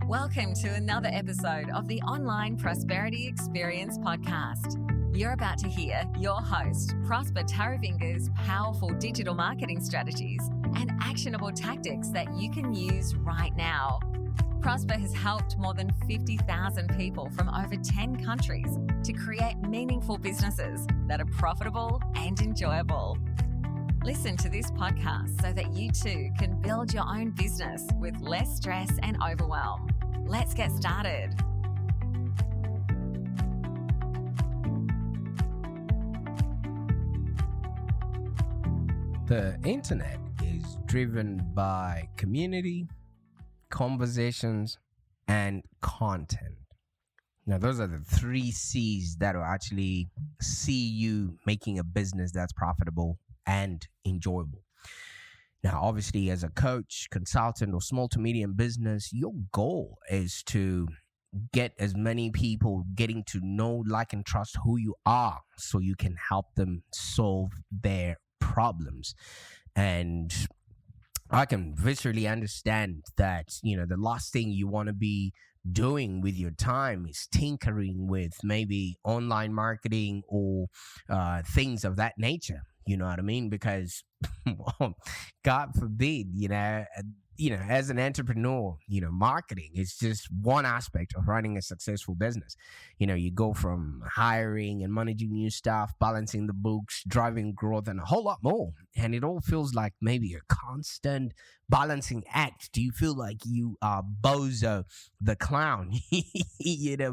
Welcome to another episode of the Online Prosperity Experience podcast. You're about to hear your host, Prosper Taravinga's powerful digital marketing strategies and actionable tactics that you can use right now. Prosper has helped more than 50,000 people from over 10 countries to create meaningful businesses that are profitable and enjoyable. Listen to this podcast so that you too can build your own business with less stress and overwhelm. Let's get started. The internet is driven by community, conversations, and content. Now, those are the 3 C's that will actually see you making a business that's profitable and enjoyable. Now, obviously, as a coach, consultant, or small to medium business, your goal is to get as many people getting to know, like, and trust who you are so you can help them solve their problems. And I can viscerally understand that, the last thing you want to be doing with your time is tinkering with maybe online marketing or things of that nature. You know what I mean? Because, God forbid, as an entrepreneur, marketing is just one aspect of running a successful business. You go from hiring and managing new staff, balancing the books, driving growth, and a whole lot more. And it all feels like maybe a constant balancing act. Do you feel like you are Bozo the clown,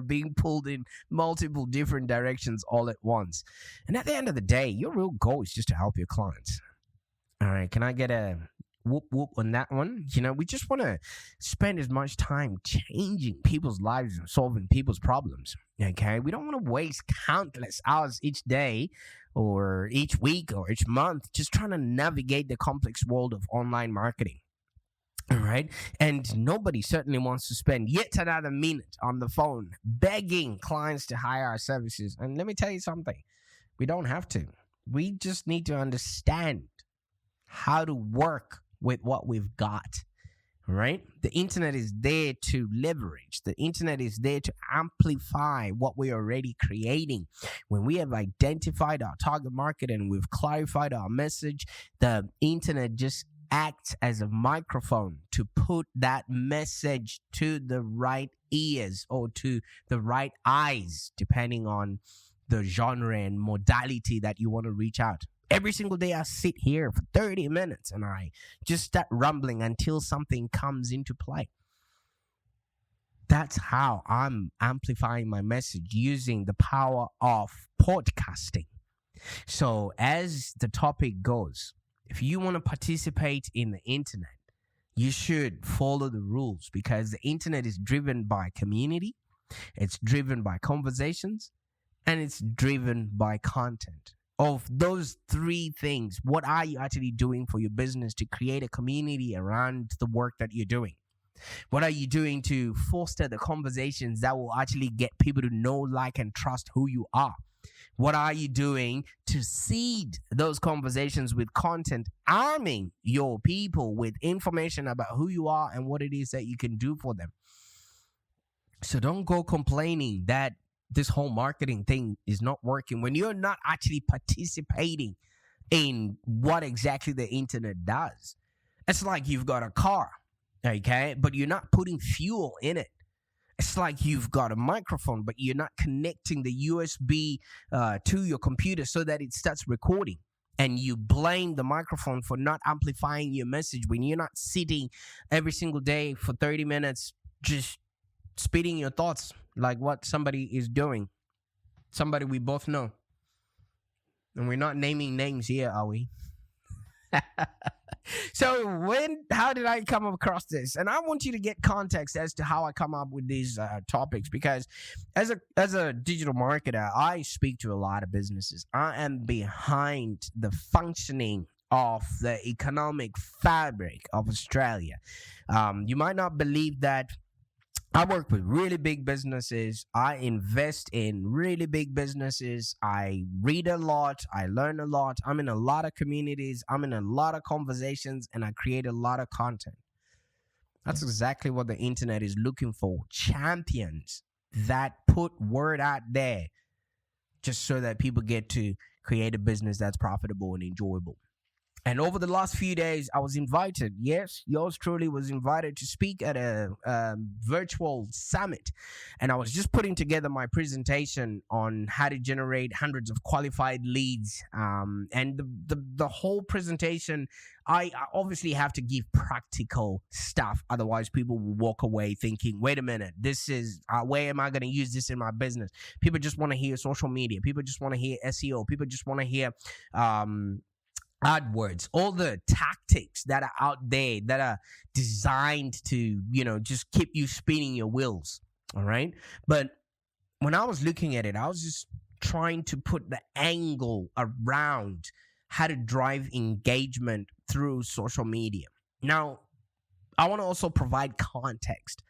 being pulled in multiple different directions all at once? And at the end of the day, your real goal is just to help your clients. All right, can I get a whoop whoop on that one? We just want to spend as much time changing people's lives and solving people's problems. Okay, we don't want to waste countless hours each day or each week or each month just trying to navigate the complex world of online marketing. All right, and nobody certainly wants to spend yet another minute on the phone begging clients to hire our services. And let me tell you something, we don't have to. We just need to understand how to work with what we've got, right? The internet is there to leverage. The internet is there to amplify what we're already creating. When we have identified our target market and we've clarified our message, the internet just acts as a microphone to put that message to the right ears or to the right eyes, depending on the genre and modality that you want to reach out. Every single day I sit here for 30 minutes and I just start rumbling until something comes into play. That's how I'm amplifying my message using the power of podcasting. So as the topic goes, if you want to participate in the internet, you should follow the rules because the internet is driven by community, it's driven by conversations, and it's driven by content. Of those 3 things, what are you actually doing for your business to create a community around the work that you're doing? What are you doing to foster the conversations that will actually get people to know, like, and trust who you are? What are you doing to seed those conversations with content, arming your people with information about who you are and what it is that you can do for them? So don't go complaining that this whole marketing thing is not working when you're not actually participating in what exactly the internet does. It's like you've got a car, okay, but you're not putting fuel in it. It's like you've got a microphone, but you're not connecting the USB to your computer so that it starts recording. And you blame the microphone for not amplifying your message when you're not sitting every single day for 30 minutes just spitting your thoughts like what somebody is doing. Somebody we both know. And we're not naming names here, are we? So how did I come across this? And I want you to get context as to how I come up with these topics, because as a digital marketer, I speak to a lot of businesses. I am behind the functioning of the economic fabric of Australia. You might not believe that I work with really big businesses. I invest in really big businesses. I read a lot. I learn a lot. I'm in a lot of communities. I'm in a lot of conversations, and I create a lot of content. That's exactly what the internet is looking for. Champions that put word out there just so that people get to create a business that's profitable and enjoyable. And over the last few days, I was invited. Yes, yours truly was invited to speak at a virtual summit. And I was just putting together my presentation on how to generate hundreds of qualified leads. And the whole presentation, I obviously have to give practical stuff. Otherwise, people will walk away thinking, wait a minute, this is, where am I going to use this in my business? People just want to hear social media. People just want to hear SEO. People just want to hear, AdWords, all the tactics that are out there that are designed to, just keep you spinning your wheels. All right. But when I was looking at it, I was just trying to put the angle around how to drive engagement through social media. Now, I want to also provide context.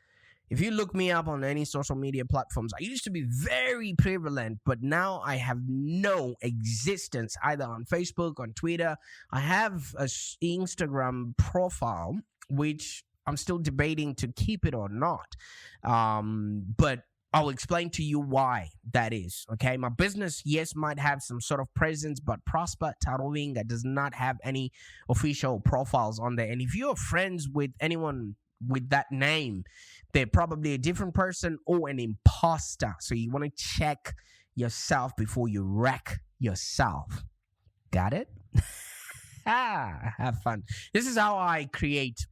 If you look me up on any social media platforms, I used to be very prevalent, but now I have no existence either on Facebook, on Twitter. I have an Instagram profile, which I'm still debating to keep it or not. But I'll explain to you why that is, okay? My business, yes, might have some sort of presence, but Prosper Tarovinga does not have any official profiles on there. And if you're friends with anyone with that name, they're probably a different person or an imposter. So you want to check yourself before you wreck yourself. Got it? Have fun. This is how I create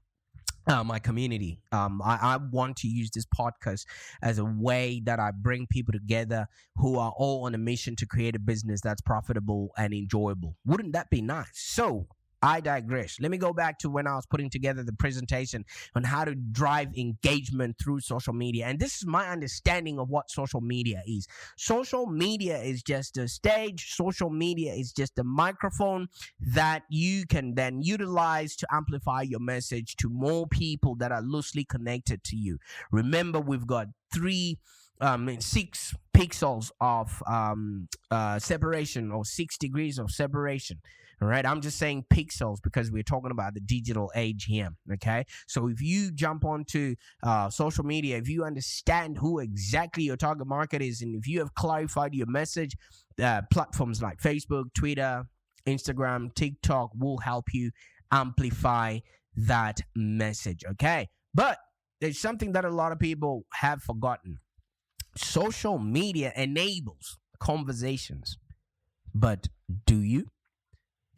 my community. I want to use this podcast as a way that I bring people together who are all on a mission to create a business that's profitable and enjoyable. Wouldn't that be nice? So I digress. Let me go back to when I was putting together the presentation on how to drive engagement through social media. And this is my understanding of what social media is. Social media is just a stage. Social media is just a microphone that you can then utilize to amplify your message to more people that are loosely connected to you. Remember, we've got 6 pixels of separation, or 6 degrees of separation. All right, I'm just saying pixels because we're talking about the digital age here. Okay, so if you jump onto social media, if you understand who exactly your target market is, and if you have clarified your message, platforms like Facebook, Twitter, Instagram, TikTok will help you amplify that message. Okay, but there's something that a lot of people have forgotten. Social media enables conversations, but do you?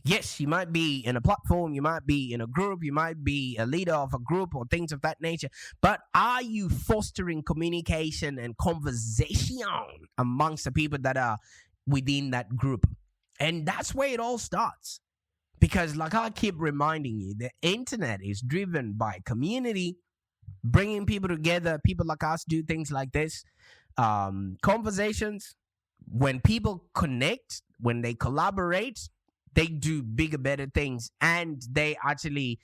Yes, you might be in a platform, you might be in a group, you might be a leader of a group or things of that nature, but are you fostering communication and conversation amongst the people that are within that group? And that's where it all starts. Because like I keep reminding you, the internet is driven by community, bringing people together. People like us do things like this. Conversations, when people connect, when they collaborate, they do bigger, better things, and they actually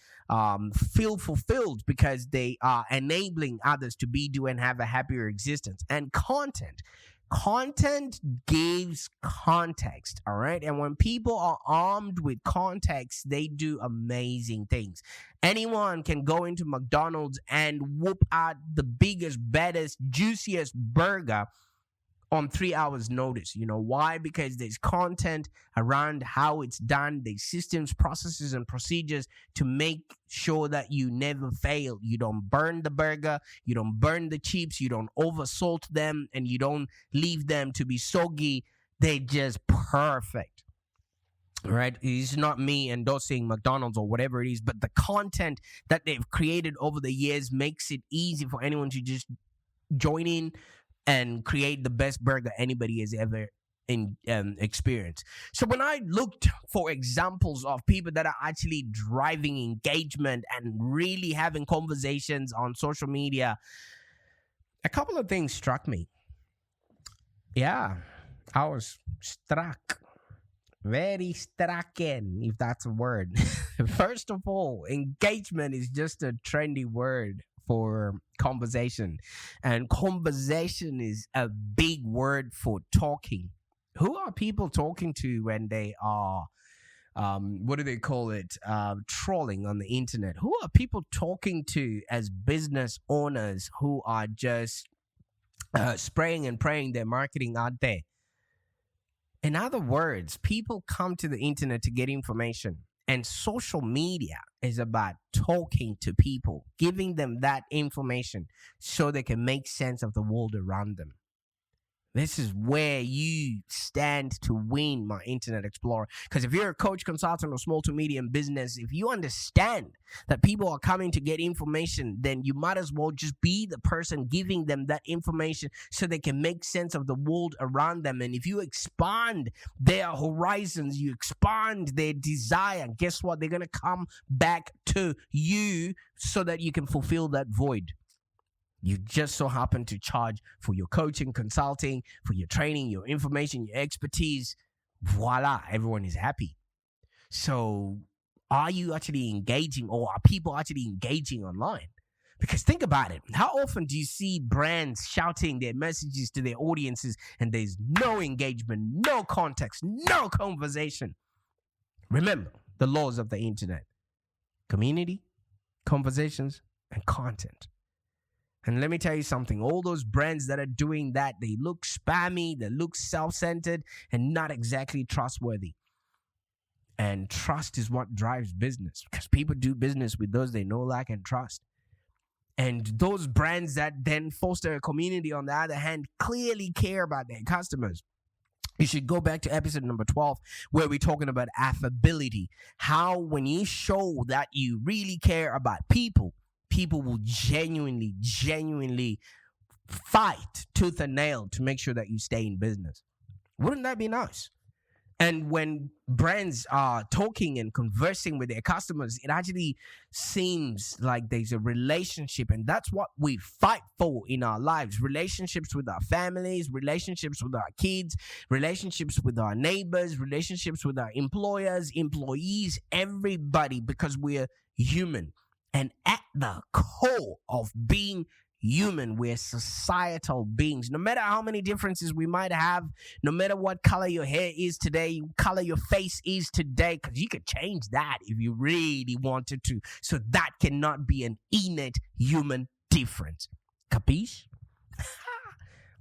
feel fulfilled because they are enabling others to be, do, and have a happier existence. And content gives context, all right? And when people are armed with context, they do amazing things. Anyone can go into McDonald's and whoop out the biggest, baddest, juiciest burger on 3 hours notice. You know why? Because there's content around how it's done. There's systems, processes, and procedures to make sure that you never fail. You don't burn the burger, you don't burn the chips, you don't oversalt them, and you don't leave them to be soggy. They're just perfect. Right? It's not me endorsing McDonald's or whatever it is, but the content that they've created over the years makes it easy for anyone to just join in and create the best burger anybody has ever experienced. So when I looked for examples of people that are actually driving engagement and really having conversations on social media, a couple of things struck me. Yeah, I was struck. Very stricken, if that's a word. First of all, engagement is just a trendy word for conversation, and conversation is a big word for talking. Who are people talking to when they are what do they call it? Trolling on the internet. Who are people talking to as business owners who are just spraying and praying their marketing out there? In other words, people come to the internet to get information, and social media is about talking to people, giving them that information so they can make sense of the world around them. This is where you stand to win, my Internet Explorer. Because if you're a coach, consultant, or small to medium business, if you understand that people are coming to get information, then you might as well just be the person giving them that information so they can make sense of the world around them. And if you expand their horizons, you expand their desire, guess what? They're going to come back to you so that you can fulfill that void. You just so happen to charge for your coaching, consulting, for your training, your information, your expertise. Voila, everyone is happy. So are you actually engaging, or are people actually engaging online? Because think about it. How often do you see brands shouting their messages to their audiences and there's no engagement, no context, no conversation? Remember the laws of the internet: community, conversations, and content. And let me tell you something, all those brands that are doing that, they look spammy, they look self-centered, and not exactly trustworthy. And trust is what drives business, because people do business with those they know, like, and trust. And those brands that then foster a community, on the other hand, clearly care about their customers. You should go back to episode number 12, where we're talking about affability. How when you show that you really care about people, people will genuinely fight tooth and nail to make sure that you stay in business. Wouldn't that be nice? And when brands are talking and conversing with their customers, it actually seems like there's a relationship, and that's what we fight for in our lives. Relationships with our families, relationships with our kids, relationships with our neighbors, relationships with our employers, employees, everybody, because we're human. And at the core of being human, we're societal beings. No matter how many differences we might have, no matter what color your hair is today, color your face is today, because you could change that if you really wanted to. So that cannot be an innate human difference. Capiche?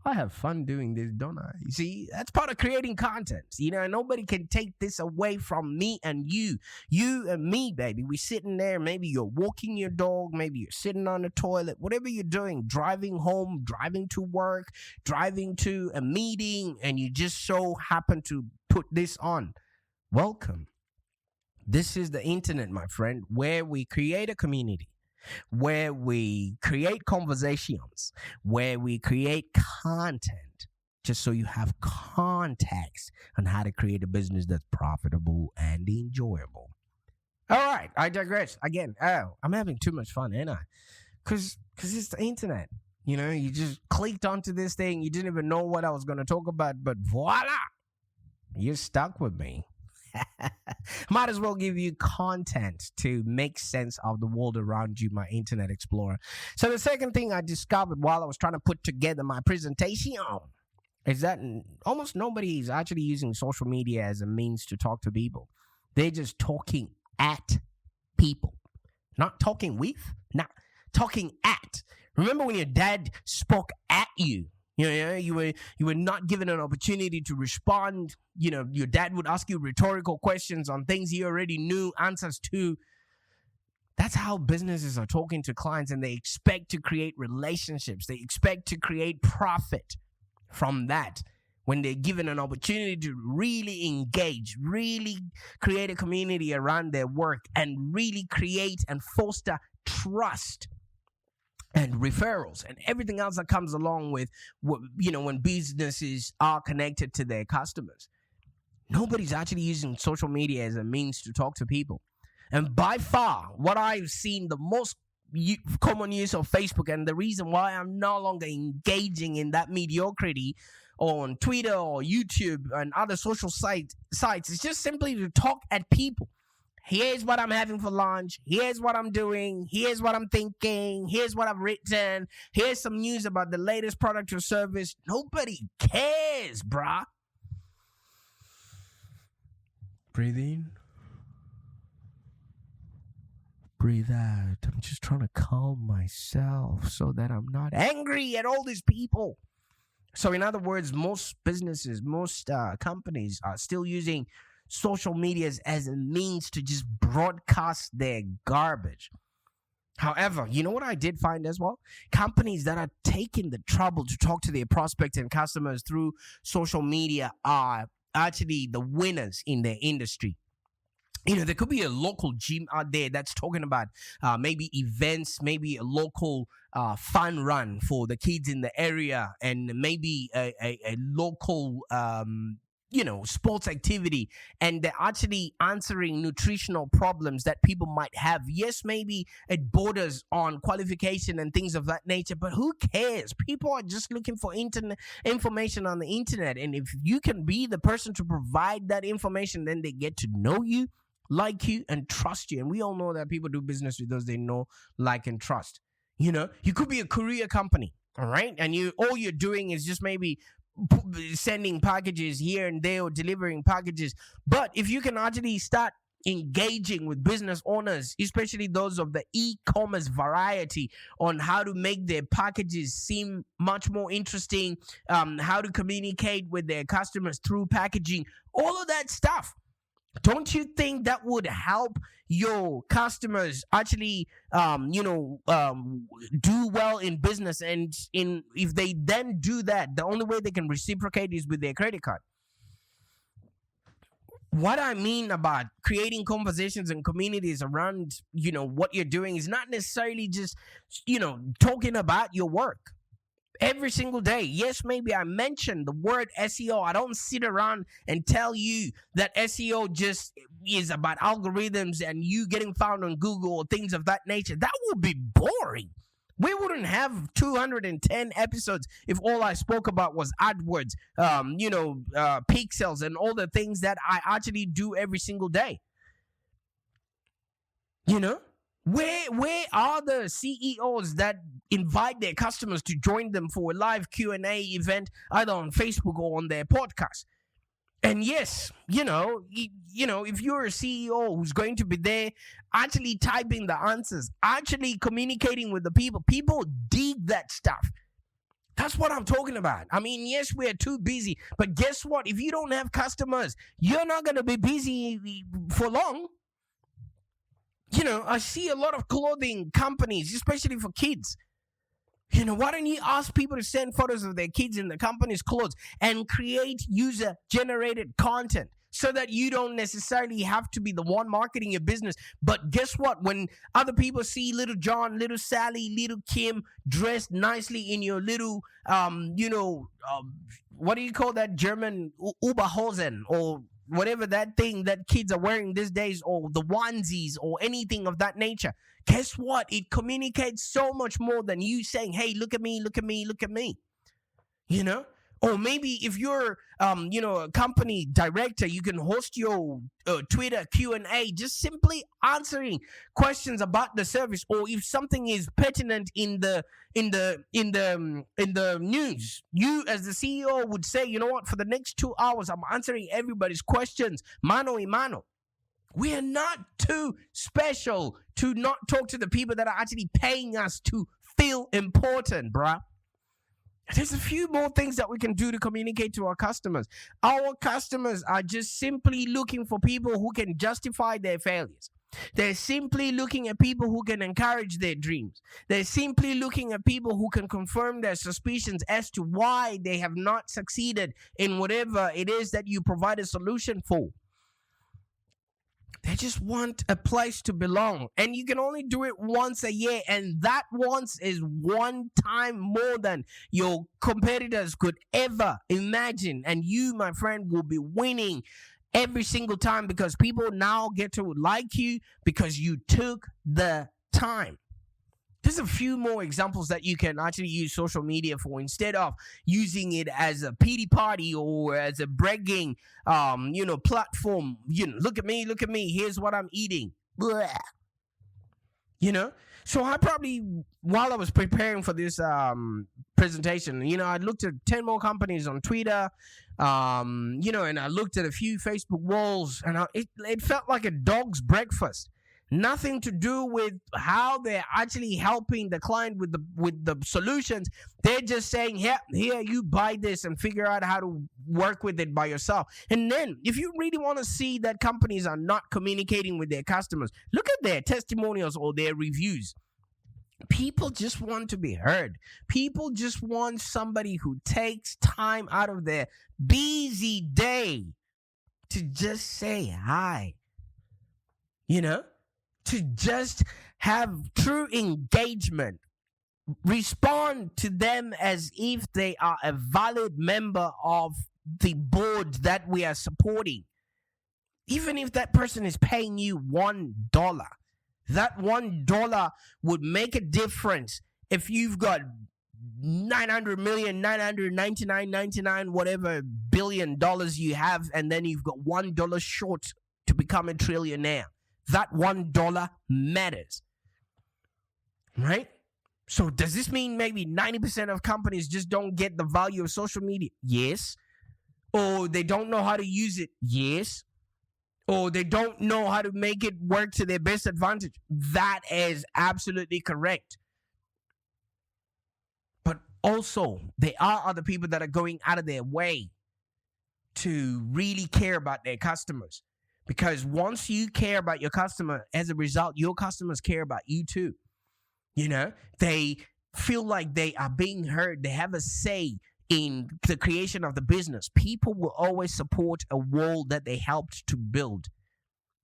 I have fun doing this, don't I? You see, that's part of creating content. You know, nobody can take this away from me and you. You and me, baby. We're sitting there. Maybe you're walking your dog. Maybe you're sitting on the toilet. Whatever you're doing, driving home, driving to work, driving to a meeting, and you just so happen to put this on. Welcome. This is the internet, my friend, where we create a community, where we create conversations, where we create content, just so you have context on how to create a business that's profitable and enjoyable. All right, I digress. Again, I'm having too much fun, ain't I? Because it's the internet. You know, you just clicked onto this thing. You didn't even know what I was going to talk about, but voila, you're stuck with me. Might as well give you content to make sense of the world around you, my Internet Explorer. So the second thing I discovered while I was trying to put together my presentation is that almost nobody is actually using social media as a means to talk to people. They're just talking at people. Not talking with, not talking at. Remember when your dad spoke at you? You know, you were not given an opportunity to respond. You know, your dad would ask you rhetorical questions on things he already knew answers to. That's how businesses are talking to clients, and they expect to create relationships. They expect to create profit from that when they're given an opportunity to really engage, really create a community around their work, and really create and foster trust and referrals and everything else that comes along with, you know, when businesses are connected to their customers. Nobody's actually using social media as a means to talk to people. And by far, what I've seen the most common use of Facebook, and the reason why I'm no longer engaging in that mediocrity on Twitter or YouTube and other social sites is just simply to talk at people. Here's what I'm having for lunch. Here's what I'm doing. Here's what I'm thinking. Here's what I've written. Here's some news about the latest product or service. Nobody cares, bruh. Breathe in. breathe out. I'm just trying to calm myself so that I'm not angry at all these people. So in other words, most businesses, most companies are still using social medias as a means to just broadcast their garbage. However, you know what I did find as well? Companies that are taking the trouble to talk to their prospects and customers through social media are actually the winners in their industry. There could be a local gym out there that's talking about maybe events, maybe a local fun run for the kids in the area, and maybe a local, sports activity. And they're actually answering nutritional problems that people might have. Yes, maybe it borders on qualification and things of that nature, but who cares? People are just looking for internet information on the internet. And if you can be the person to provide that information, then they get to know you, like you, and trust you. And we all know that people do business with those they know, like, and trust. You could be a courier company, all right? And all you're doing is just maybe sending packages here and there or delivering packages. But if you can actually start engaging with business owners, especially those of the e-commerce variety, on how to make their packages seem much more interesting, how to communicate with their customers through packaging, all of that stuff, don't you think that would help your customers actually, do well in business? And if they then do that, the only way they can reciprocate is with their credit card. What I mean about creating conversations and communities around, what you're doing is not necessarily just, talking about your work every single day. Yes, maybe I mentioned the word SEO. I don't sit around and tell you that SEO just is about algorithms and you getting found on Google or things of that nature. That would be boring. We wouldn't have 210 episodes if all I spoke about was AdWords, pixels, and all the things that I actually do every single day. Where are the CEOs that invite their customers to join them for a live Q&A event, either on Facebook or on their podcast? And yes, if you're a CEO who's going to be there actually typing the answers, actually communicating with the people dig that stuff. That's what I'm talking about. I mean, yes, we're too busy, but guess what? If you don't have customers, you're not going to be busy for long. I see a lot of clothing companies, especially for kids. Why don't you ask people to send photos of their kids in the company's clothes and create user-generated content so that you don't necessarily have to be the one marketing your business? But guess what? When other people see little John, little Sally, little Kim dressed nicely in your little, what do you call that German Oberhosen or whatever that thing that kids are wearing these days, or the onesies or anything of that nature, guess what? It communicates so much more than you saying, hey, look at me, look at me, look at me. Or maybe if you're, a company director, you can host your Twitter Q&A, just simply answering questions about the service. Or if something is pertinent in the news, you as the CEO would say, you know what, for the next 2 hours, I'm answering everybody's questions, mano a mano. We are not too special to not talk to the people that are actually paying us to feel important, bruh. There's a few more things that we can do to communicate to our customers. Our customers are just simply looking for people who can justify their failures. They're simply looking at people who can encourage their dreams. They're simply looking at people who can confirm their suspicions as to why they have not succeeded in whatever it is that you provide a solution for. They just want a place to belong. And you can only do it once a year. And that once is one time more than your competitors could ever imagine. And you, my friend, will be winning every single time because people now get to like you because you took the time. There's a few more examples that you can actually use social media for instead of using it as a pity party or as a bragging, platform. Look at me. Here's what I'm eating. Blah. So I probably, while I was preparing for this presentation, I looked at 10 more companies on Twitter, and I looked at a few Facebook walls, and it felt like a dog's breakfast. Nothing to do with how they're actually helping the client with the solutions. They're just saying, here, you buy this and figure out how to work with it by yourself. And then if you really want to see that companies are not communicating with their customers, look at their testimonials or their reviews. People just want to be heard. People just want somebody who takes time out of their busy day to just say hi. To just have true engagement, respond to them as if they are a valid member of the board that we are supporting. Even if that person is paying you $1, that $1 would make a difference if you've got 900 million, 999, whatever billion dollars you have, and then you've got $1 short to become a trillionaire. That $1 matters, right? So does this mean maybe 90% of companies just don't get the value of social media? Yes. Or they don't know how to use it? Yes. Or they don't know how to make it work to their best advantage? That is absolutely correct. But also, there are other people that are going out of their way to really care about their customers. Because once you care about your customer, as a result, your customers care about you too. They feel like they are being heard. They have a say in the creation of the business. People will always support a wall that they helped to build.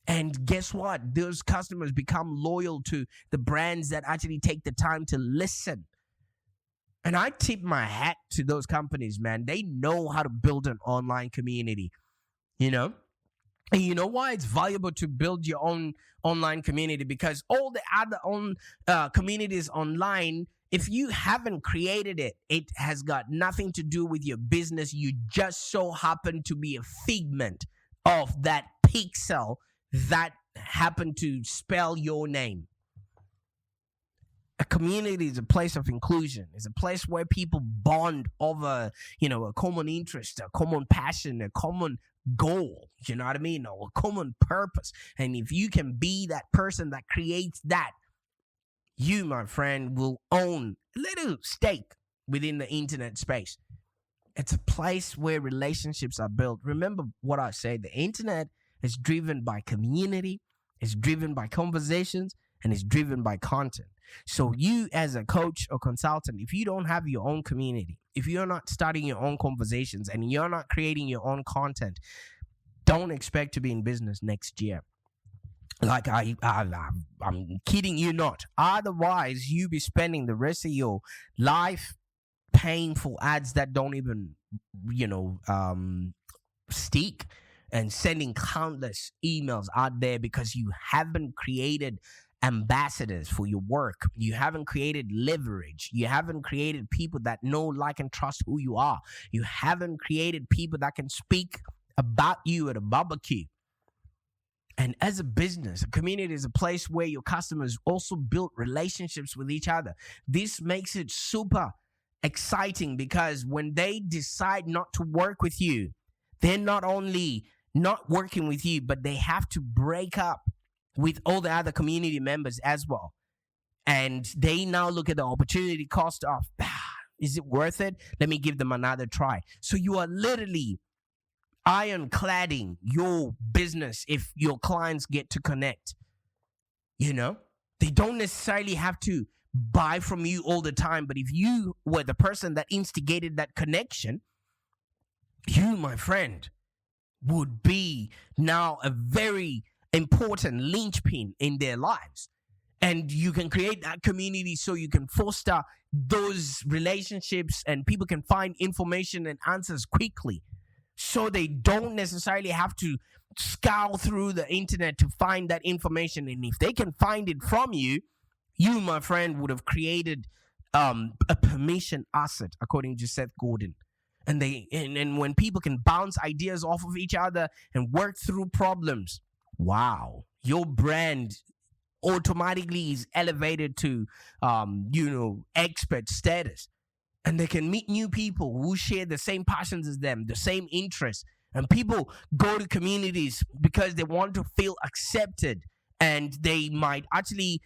And guess what? Those customers become loyal to the brands that actually take the time to listen. And I tip my hat to those companies, man. They know how to build an online community, And you know why it's valuable to build your own online community? Because all the other communities online, if you haven't created it, it has got nothing to do with your business. You just so happen to be a figment of that pixel that happened to spell your name. A community is a place of inclusion. It's a place where people bond over, a common interest, a common passion, a common goal, you know what I mean? Or a common purpose. And if you can be that person that creates that, you, my friend, will own a little stake within the internet space. It's a place where relationships are built. Remember what I said, the internet is driven by community, it's driven by conversations, and it's driven by content. So you as a coach or consultant, if you don't have your own community, if you're not starting your own conversations and you're not creating your own content, don't expect to be in business next year. Like I'm kidding you not. Otherwise, you be spending the rest of your life paying for ads that don't even, stick, and sending countless emails out there because you haven't created ambassadors for your work. You haven't created leverage. You haven't created people that know, like, and trust who you are. You haven't created people that can speak about you at a barbecue. And as a business, a community is a place where your customers also build relationships with each other. This makes it super exciting because when they decide not to work with you, they're not only not working with you, but they have to break up with all the other community members as well. And they now look at the opportunity cost of, is it worth it? Let me give them another try. So you are literally ironcladding your business if your clients get to connect. They don't necessarily have to buy from you all the time, but if you were the person that instigated that connection, you, my friend, would be now a very important linchpin in their lives. And you can create that community so you can foster those relationships and people can find information and answers quickly. So they don't necessarily have to scour through the internet to find that information. And if they can find it from you, you, my friend, would have created a permission asset, according to Seth Godin. And when people can bounce ideas off of each other and work through problems, wow, your brand automatically is elevated to, expert status. And they can meet new people who share the same passions as them, the same interests. And people go to communities because they want to feel accepted and they might actually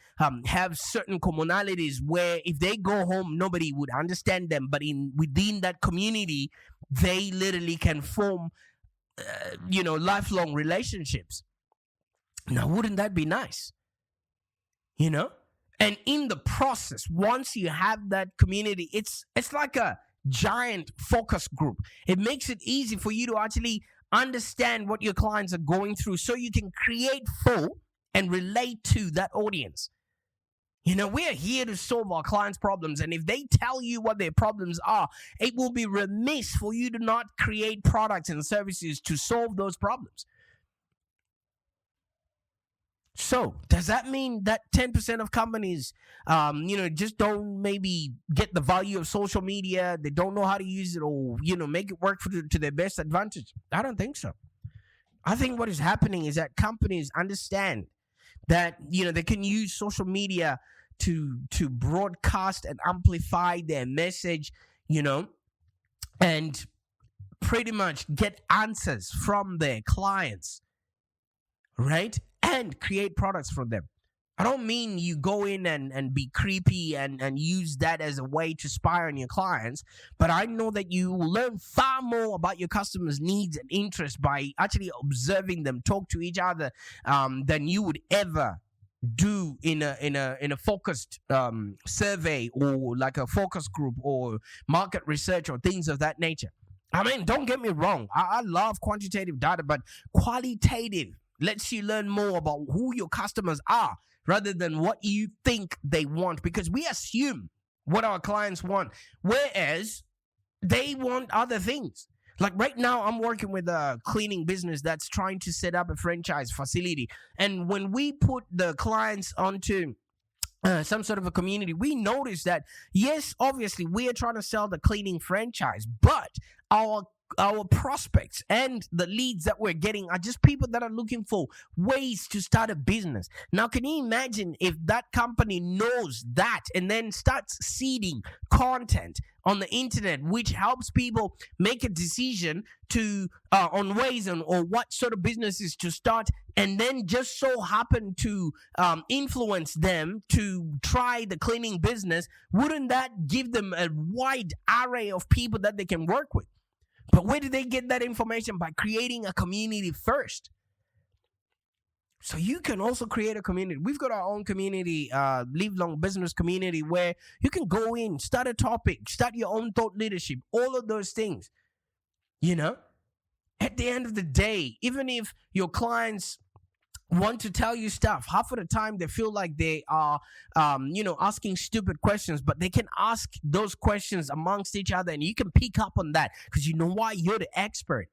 have certain commonalities where if they go home, nobody would understand them. But within that community, they literally can form, lifelong relationships. Now, wouldn't that be nice? And in the process, once you have that community, it's like a giant focus group. It makes it easy for you to actually understand what your clients are going through, so you can create for and relate to that audience. We're here to solve our clients' problems, and if they tell you what their problems are, it will be remiss for you to not create products and services to solve those problems. So does that mean that 10% of companies, just don't maybe get the value of social media? They don't know how to use it, or, make it work to their best advantage? I don't think so. I think what is happening is that companies understand that, they can use social media to broadcast and amplify their message, and pretty much get answers from their clients, right? And create products for them. I don't mean you go in and be creepy and use that as a way to spy on your clients, but I know that you will learn far more about your customers' needs and interests by actually observing them talk to each other than you would ever do in a focused survey, or like a focus group, or market research, or things of that nature. I mean, don't get me wrong. I love quantitative data, but qualitative lets you learn more about who your customers are rather than what you think they want, because we assume what our clients want, whereas they want other things. Like right now, I'm working with a cleaning business that's trying to set up a franchise facility. And when we put the clients onto some sort of a community, we notice that, yes, obviously, we are trying to sell the cleaning franchise, but our prospects and the leads that we're getting are just people that are looking for ways to start a business. Now, can you imagine if that company knows that and then starts seeding content on the internet, which helps people make a decision to on ways or what sort of businesses to start, and then just so happen to influence them to try the cleaning business? Wouldn't that give them a wide array of people that they can work with? But where do they get that information? By creating a community first. So you can also create a community. We've got our own community, Live Long Business community, where you can go in, start a topic, start your own thought leadership, all of those things. At the end of the day, even if your clients want to tell you stuff, half of the time they feel like they are asking stupid questions, but they can ask those questions amongst each other, and you can pick up on that because you know why? You're the expert.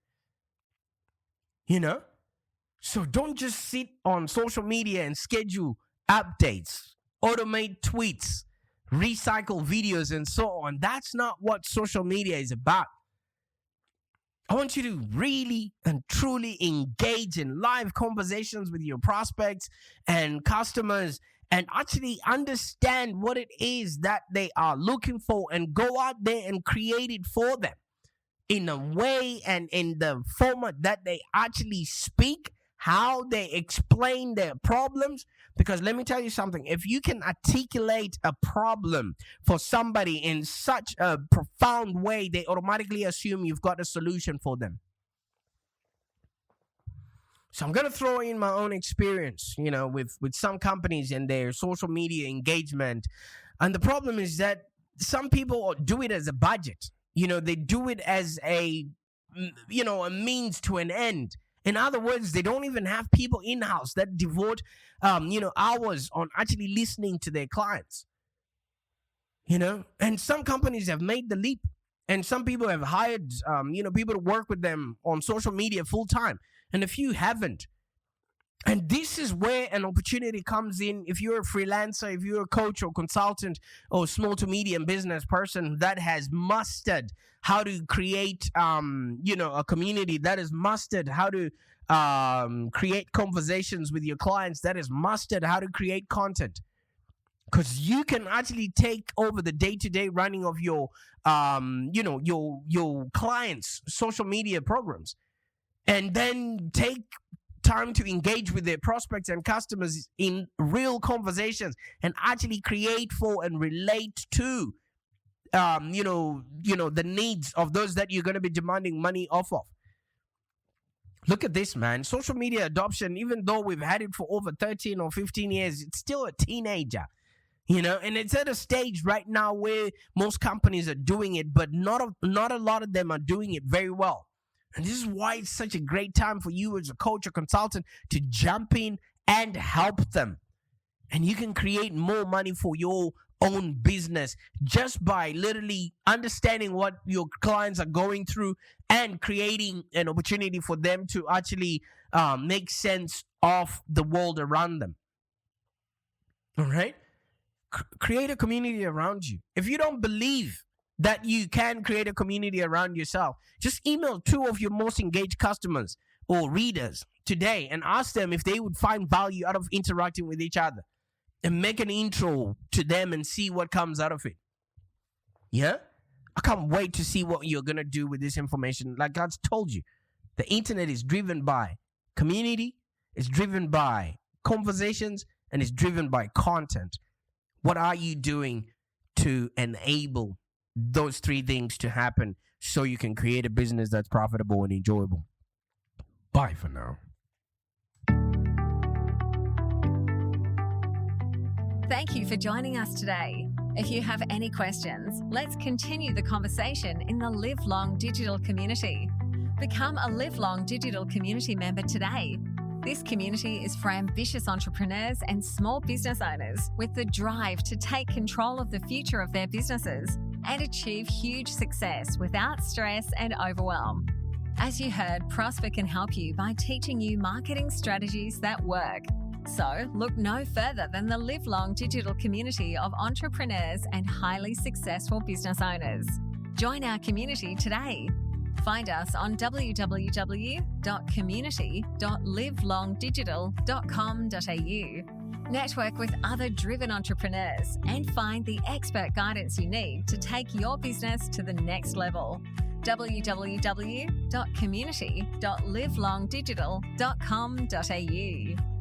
So don't just sit on social media and schedule updates, automate tweets, recycle videos, and so on. That's not what social media is about. I want you to really and truly engage in live conversations with your prospects and customers, and actually understand what it is that they are looking for, and go out there and create it for them in a way and in the format that they actually speak, how they explain their problems. Because let me tell you something, if you can articulate a problem for somebody in such a profound way, they automatically assume you've got a solution for them. So I'm going to throw in my own experience, with some companies and their social media engagement. And the problem is that some people do it as a budget. They do it as a means to an end. In other words, they don't even have people in-house that devote, hours on actually listening to their clients. And some companies have made the leap, and some people have hired, people to work with them on social media full time, and a few haven't. And this is where an opportunity comes in. If you're a freelancer, if you're a coach or consultant or small to medium business person that has mastered how to create, a community, that has mastered how to create conversations with your clients, that has mastered how to create content. Because you can actually take over the day-to-day running of your clients' social media programs, and then take time to engage with their prospects and customers in real conversations and actually create for and relate to the needs of those that you're going to be demanding money off of. Look at this, man. Social media adoption, even though we've had it for over 13 or 15 years, it's still a teenager. And it's at a stage right now where most companies are doing it, but not a lot of them are doing it very well. And this is why it's such a great time for you as a coach or consultant to jump in and help them. And you can create more money for your own business just by literally understanding what your clients are going through and creating an opportunity for them to actually make sense of the world around them. All right? Create a community around you. If you don't believe that you can create a community around yourself, just email 2 of your most engaged customers or readers today and ask them if they would find value out of interacting with each other, and make an intro to them and see what comes out of it. Yeah? I can't wait to see what you're going to do with this information. Like God's told you, the internet is driven by community, it's driven by conversations, and it's driven by content. What are you doing to enable those 3 things to happen so you can create a business that's profitable and enjoyable? Bye for now. Thank you for joining us today. If you have any questions, let's continue the conversation in the Live Long Digital community. Become a Live Long Digital community member today. This community is for ambitious entrepreneurs and small business owners with the drive to take control of the future of their businesses and achieve huge success without stress and overwhelm. As you heard, Prosper can help you by teaching you marketing strategies that work. So look no further than the Live Long Digital community of entrepreneurs and highly successful business owners. Join our community today. Find us on www.community.livelongdigital.com.au. Network with other driven entrepreneurs and find the expert guidance you need to take your business to the next level. www.community.livelongdigital.com.au